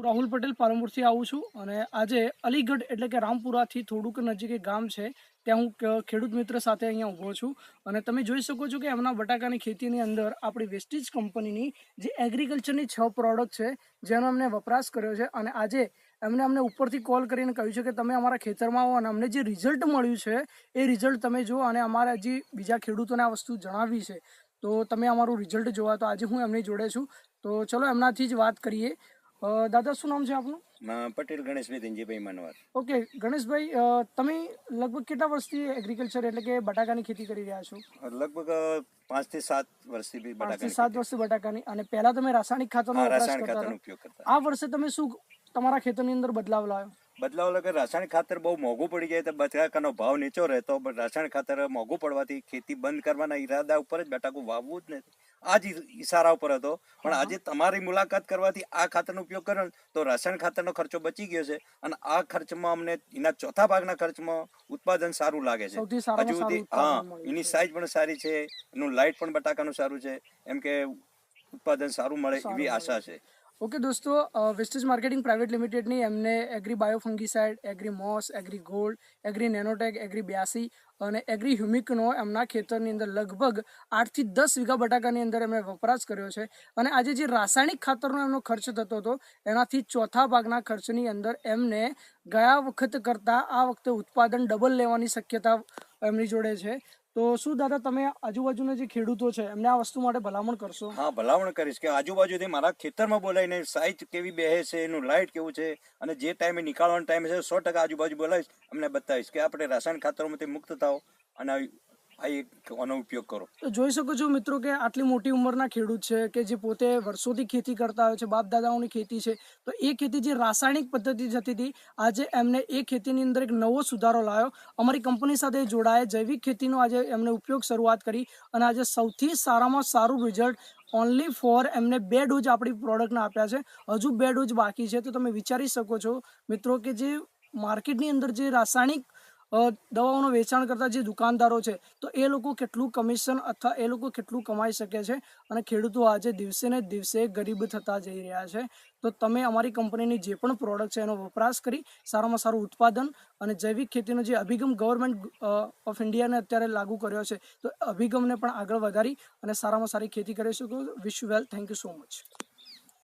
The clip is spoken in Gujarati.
રાહુલ પટેલ પાલનપુરથી આવું છું અને આજે અલીગઢ એટલે કે રામપુરાથી થોડુંક નજીક એક ગામ છે ત્યાં હું ખેડૂત મિત્ર સાથે અહીંયા ઊભો છું અને તમે જોઈ શકો છો કે એમના બટાકાની ખેતીની અંદર આપણી વેસ્ટીજ કંપનીની જે એગ્રીકલ્ચરની 6 પ્રોડક્ટ છે જેનો અમને વપરાશ કર્યો છે અને આજે અમને ઉપરથી કોલ કરીને કહ્યું છે કે તમે અમારા ખેતરમાં આવો અને અમને જે રિઝલ્ટ મળ્યું છે એ રિઝલ્ટ તમે જુઓ અને અમારા હજી બીજા ખેડૂતોને આ વસ્તુ જણાવી છે તો તમે અમારું રિઝલ્ટ જોવા. તો આજે હું એમની જોડે છું તો ચલો એમનાથી જ વાત કરીએ. દાદા શું નામ છે આપનું? પટેલ ગણેશભાઈ ધનજીભાઈ માનવાર. ઓકે ગણેશભાઈ, તમે લગભગ કેટલા વર્ષથી એગ્રીકલ્ચર એટલે કે બટાકાની ખેતી કરી રહ્યા છો? લગભગ 5 થી 7 વર્ષથી 5 થી 7 વર્ષથી બટાકાની. અને પહેલા તમે રાસાયણિક ખાતરનો ઉપયોગ કરતા. આ વર્ષે તમે શું તમારા ખેતરની અંદર બદલાવ લાવ્યો? બદલાવ કે રાસાયણિક ખાતર બહુ મોંઘું પડી જાય તો બટાકાનો ભાવ નીચો રહેતો, રાસાયણિક ખાતર મોંઘું પડવાથી ખેતી બંધ કરવાના ઈરાદા ઉપર જ બટાકું વાવવું જ નથી, આ જ ઈશારા ઉપર હતો. પણ આજે તમારી મુલાકાત કરવાથી આ ખાતરનો ઉપયોગ કર્યો તો રાસાયણિક ખાતરનો ખર્ચો બચી ગયો છે અને આ ખર્ચમાં અમને એના ચોથા ભાગના ખર્ચમાં ઉત્પાદન સારું લાગે છે. હજુ સુધી એની સાઈઝ પણ સારી છે, એનું લાઇટ પણ બટાકાનું સારું છે, એમ કે ઉત્પાદન સારું મળે એવી આશા છે. ઓકે દોસ્તો, વેસ્ટેજ માર્કેટિંગ પ્રાઇવેટ લિમિટેડની એમને agri biofungicide, agri moss, agri gold, agri nanotech, agri 82 અને એગ્રી હ્યુમિકનો એમના ખેતરની અંદર લગભગ 8 થી 10 વીઘા બટાકાની અંદર એમણે વપરાશ કર્યો છે. અને આજે જે રાસાયણિક ખાતરનો એમનો ખર્ચ થતો હતો એનાથી ચોથા ભાગના ખર્ચની અંદર એમને ગયા વખત કરતાં આ વખતે ઉત્પાદન ડબલ લેવાની શક્યતા એમની જોડે છે. તો શું દાદા તમે આજુબાજુના જે ખેડૂતો છે એમને આ વસ્તુ માટે ભલામણ કરશો? હા, ભલામણ કરીશ કે આજુબાજુથી મારા ખેતરમાં બોલાવીને સાઈઝ કેવી બેહે છે, એનું લાઇટ કેવું છે અને જે ટાઈમે નીકાળવાનો ટાઈમ છે 100% આજુબાજુ બોલાવીશ, અમને બતાવીશ કે આપણે રાસાયણિક ખાતરોમાંથી મુક્ત થાવ અને આનો ઉપયોગ કરો. તો જોઈ શકો છો મિત્રો કે આટલી મોટી ઉંમરના ખેડૂત છે કે જે પોતે વર્ષોથી ખેતી કરતા હોય છે, બાપ દાદાઓની ખેતી છે, તો એ ખેતી જે રાસાયણિક પદ્ધતિ જતી હતી આજે એમને એ ખેતીની અંદર એક નવો સુધારો લાવ્યો. અમારી કંપની સાથે જોડાયા, જૈવિક ખેતીનો આજે એમને ઉપયોગ શરૂઆત કરી અને આજે સૌથી સારામાં સારું રિઝલ્ટ ઓનલી ફોર એમને 2 ડોઝ આપણી પ્રોડક્ટના આપ્યા છે. હજુ 2 ડોઝ બાકી છે. તો તમે વિચારી શકો છો મિત્રો કે જે માર્કેટની અંદર જે રાસાયણિક દવાઓનું વેચાણ કરતા જે દુકાનદારો છે તો એ લોકો કેટલું કમિશન અથવા એ લોકો કેટલું કમાઈ શકે છે અને ખેડૂતો આજે દિવસે ને દિવસે ગરીબ થતા જઈ રહ્યા છે. તો તમે અમારી કંપનીની જે પણ પ્રોડક્ટ છે એનો વપરાશ કરી સારામાં સારું ઉત્પાદન અને જૈવિક ખેતીનો જે અભિગમ ગવર્મેન્ટ ઓફ ઇન્ડિયાને અત્યારે લાગુ કર્યો છે તો અભિગમને પણ આગળ વધારી અને સારામાં સારી ખેતી કરી શકો. Wish you well. Thank you so much.